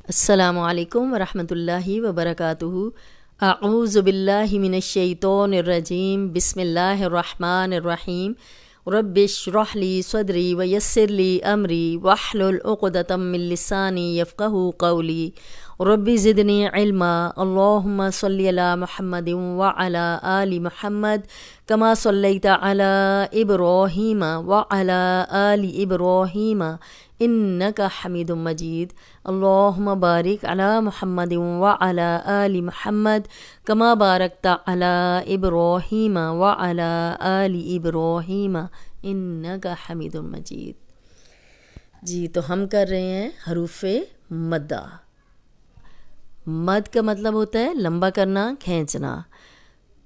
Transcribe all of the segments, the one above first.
السلام علیکم ورحمۃ اللہ وبرکاتہ۔ اعوذ باللہ من الشیطان الرجیم، بسم اللہ الرحمن الرحیم۔ رب اشرح لی صدری ویسر لی امری واحلل عقدۃ من لسانی یفقہوا قولی۔ رب زدنی علما، اللہم صلی علی محمد وعلی آل محمد کما صلیت علی ابراہیم وعلی آل ابراہیم انک حمید مجید۔ اللہم بارک علی محمد وعلی آل محمد کما بارکت علی ابراہیم وعلی آل ابراہیم انک حمید مجید۔ جی تو ہم کر رہے ہیں حروف مدہ۔ مد کا مطلب ہوتا ہے لمبا کرنا، کھینچنا۔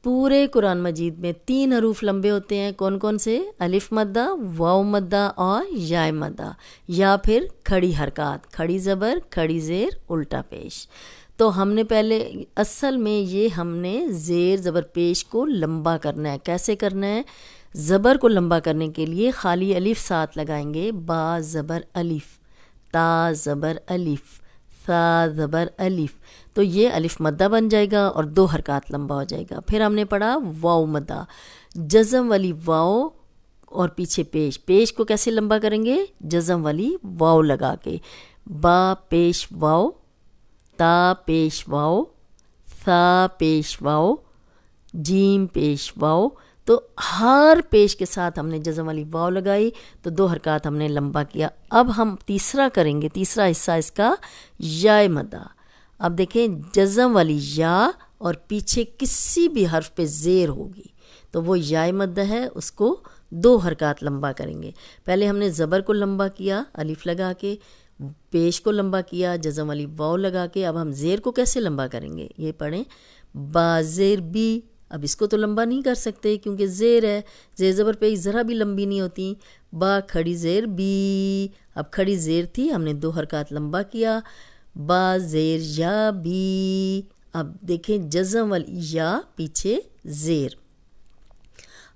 پورے قرآن مجید میں 3 حروف لمبے ہوتے ہیں۔ کون کون سے؟ الف مدہ، واو مدہ اور یا مدہ، یا پھر کھڑی حرکات، کھڑی زبر، کھڑی زیر، الٹا پیش۔ تو ہم نے پہلے اصل میں ہم نے زیر زبر پیش کو لمبا کرنا ہے۔ کیسے کرنا ہے؟ زبر کو لمبا کرنے کے لیے خالی الف ساتھ لگائیں گے، با زبر الف، تا زبر الف، ثا زبر الف، تو یہ الف مدہ بن جائے گا اور 2 حرکات لمبا ہو جائے گا۔ پھر ہم نے پڑھا واو مدہ، جزم والی واو اور پیچھے پیش کو کیسے لمبا کریں گے؟ جزم والی واو لگا کے، با پیش واو، تا پیش واو، ثا پیش واو، جیم پیش واو۔ تو ہر پیش کے ساتھ ہم نے جزم والی واو لگائی تو 2 حرکات ہم نے لمبا کیا۔ اب ہم تیسرا کریں گے، تیسرا حصہ اس کا یا مدہ۔ اب دیکھیں جزم والی یا اور پیچھے کسی بھی حرف پہ زیر ہوگی تو وہ یا مدہ ہے، اس کو 2 حرکات لمبا کریں گے۔ پہلے ہم نے زبر کو لمبا کیا الف لگا کے، پیش کو لمبا کیا جزم والی واو لگا کے۔ اب ہم زیر کو کیسے لمبا کریں گے؟ یہ پڑھیں، با زیر بی۔ اب اس کو تو لمبا نہیں کر سکتے کیونکہ زیر ہے، زیر زبر پہ ذرا بھی لمبی نہیں ہوتی۔ با کھڑی زیر بی، اب کھڑی زیر تھی، ہم نے 2 حرکات لمبا کیا، با زیر یا بی۔ اب دیکھیں جزم والی یا پیچھے زیر،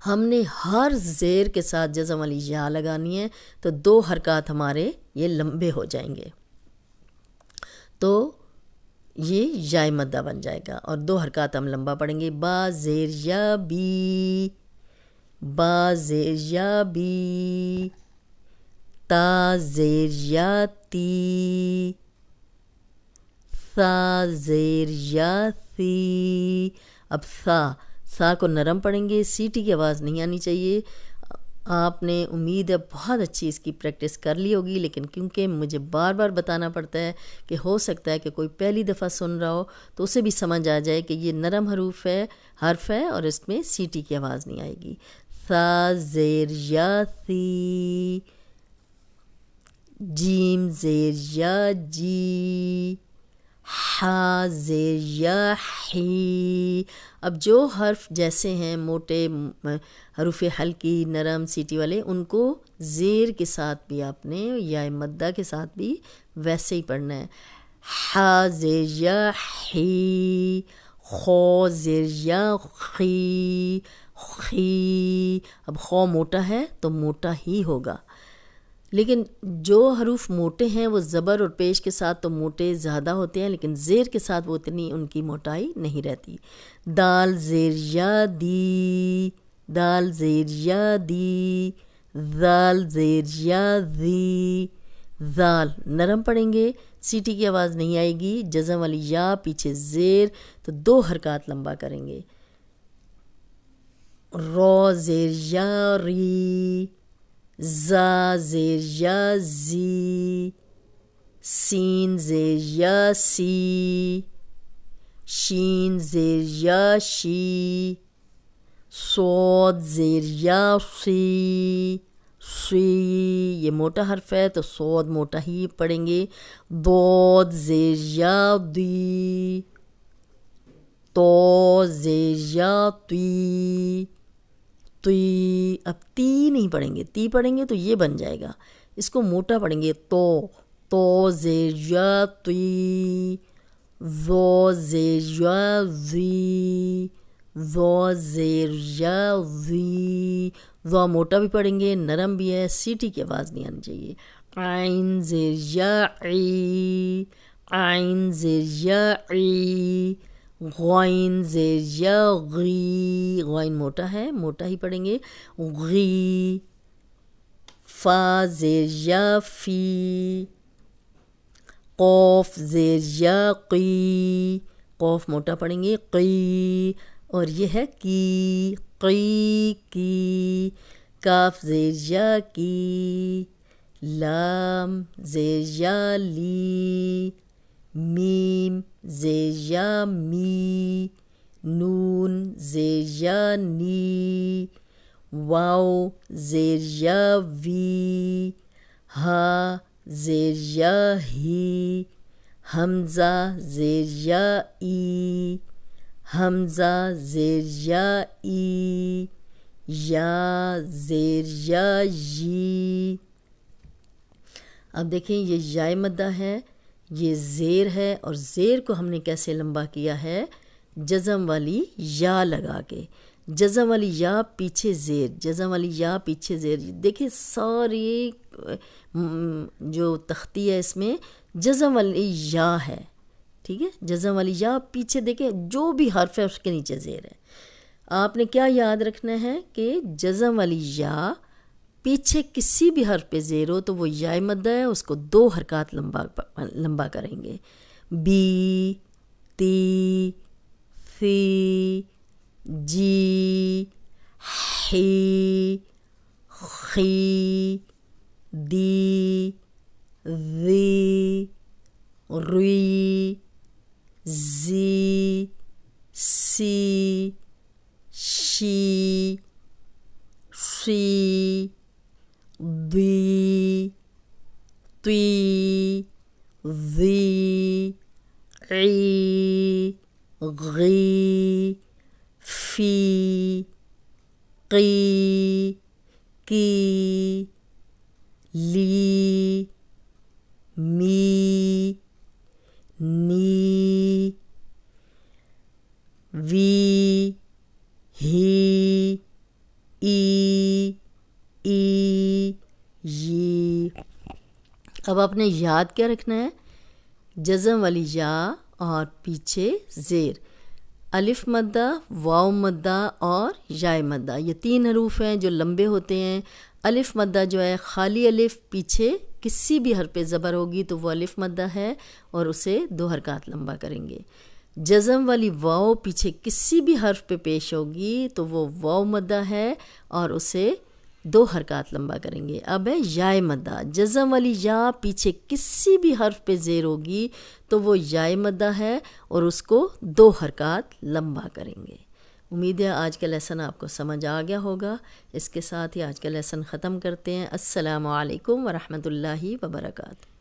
ہم نے ہر زیر کے ساتھ جزم والی یا لگانی ہے تو 2 حرکات ہمارے یہ لمبے ہو جائیں گے، تو یہ یا مدہ بن جائے گا اور 2 حرکات ہم لمبا پڑھیں گے۔ با زیر یا بی، با زیر یا بی، تا زیر یا تی، ثا زیر یا ثی۔ اب سا کو نرم پڑھیں گے، سیٹی کی آواز نہیں آنی چاہیے۔ آپ نے امید ہے بہت اچھی اس کی پریکٹس کر لی ہوگی، لیکن کیونکہ مجھے بار بار بتانا پڑتا ہے کہ ہو سکتا ہے کہ کوئی پہلی دفعہ سن رہا ہو تو اسے بھی سمجھ آ جائے کہ یہ نرم حرف ہے اور اس میں سیٹی کی آواز نہیں آئے گی۔ ثا زیر یا ثی، جیم زیر یا جی، ہا زیر یا حی۔ اب جو حرف جیسے ہیں موٹے حروف حلقی، نرم، سیٹی والے، ان کو زیر کے ساتھ بھی آپ نے یا مدہ کے ساتھ بھی ویسے ہی پڑھنا ہے۔ ہا زیر یا حی، خو زیر یا خی، خی۔ اب خو موٹا ہے تو موٹا ہی ہوگا، لیکن جو حروف موٹے ہیں وہ زبر اور پیش کے ساتھ تو موٹے زیادہ ہوتے ہیں، لیکن زیر کے ساتھ وہ اتنی ان کی موٹائی نہیں رہتی۔ دال زیر یا دی، دال زیر یا دی، ذال زیر یا ذی، ذال نرم پڑھیں گے، سیٹی کی آواز نہیں آئے گی، جزم والی یا پیچھے زیر تو 2 حرکات لمبا کریں گے۔ رو زیر یا ری، زا زیر یا زی، سین زیر یا سی، شین زیر یا شی، صاد زیر یا سی، سی یہ موٹا حرف ہے تو صاد موٹا ہی پڑھیں گے۔ ضاد زیر یا دی، تو زیر یا تی، تی۔ اب تی نہیں پڑھیں گے، تی پڑھیں گے تو یہ بن جائے گا، اس کو موٹا پڑھیں گے۔ تو زیر یا تی، ذو زیر یا ذی، ذو زیر یا ذی۔ ذو موٹا بھی پڑھیں گے، نرم بھی ہے، سیٹی کی آواز نہیں آنی چاہیے۔ عین زیر یا عی، عین زیر یا عی، غین زیر یا غی، غین موٹا ہے، موٹا ہی پڑھیں گے، غی، فا زیر یا فی، قوف زیر یا قی، قوف موٹا پڑھیں گے، قی، اور یہ ہے کی، قی کی، کاف زیر یا کی، لام زیر یا لی، میم زیر یا می، نون زیر یا نی، واو زیر یا وی، ہا زیر یا ہی، حمزہ زیر یا ای، حمزہ زیر یا ای، یا زیر یا یی۔ اب دیکھیں یہ یائے مدہ ہے، یہ زیر ہے، اور زیر کو ہم نے کیسے لمبا کیا ہے؟ جزم والی یا لگا کے، جزم والی یا پیچھے زیر، جزم والی یا پیچھے زیر۔ دیکھیں ساری جو تختی ہے اس میں جزم والی یا ہے، ٹھیک ہے، جزم والی یا پیچھے دیکھیں جو بھی حرف ہے اس کے نیچے زیر ہے۔ آپ نے کیا یاد رکھنا ہے کہ جزم والی یا پیچھے کسی بھی حرف پہ زیر ہو تو وہ یائے مدہ ہے، اس کو 2 حرکات لمبا کریں گے، بی، تی، ثی، جی، حی، خی، دی، ذی، ری، زی، سی، شی، شی، دی، تی، ذی، عی، غی، فی، قی، کی، لی، می، نی، وی، ہی، ای، ای، یی۔ اب آپ نے یاد کیا رکھنا ہے؟ جزم والی یا اور پیچھے زیر، الف مدہ، واو مدہ اور یائے مدہ، یہ 3 حروف ہیں جو لمبے ہوتے ہیں۔ الف مدہ جو ہے خالی الف، پیچھے کسی بھی حرف پہ زبر ہوگی تو وہ الف مدہ ہے اور اسے 2 حرکات لمبا کریں گے۔ جزم والی واو پیچھے کسی بھی حرف پہ پیش ہوگی تو وہ واو مدہ ہے اور اسے 2 حرکات لمبا کریں گے۔ اب ہے یائے مدہ، جزم والی یا پیچھے کسی بھی حرف پہ زیر ہوگی تو وہ یائے مدہ ہے اور اس کو 2 حرکات لمبا کریں گے۔ امید ہے آج کا لیسن آپ کو سمجھ آ گیا ہوگا۔ اس کے ساتھ ہی آج کا لیسن ختم کرتے ہیں۔ السلام علیکم ورحمۃ اللہ وبرکاتہ۔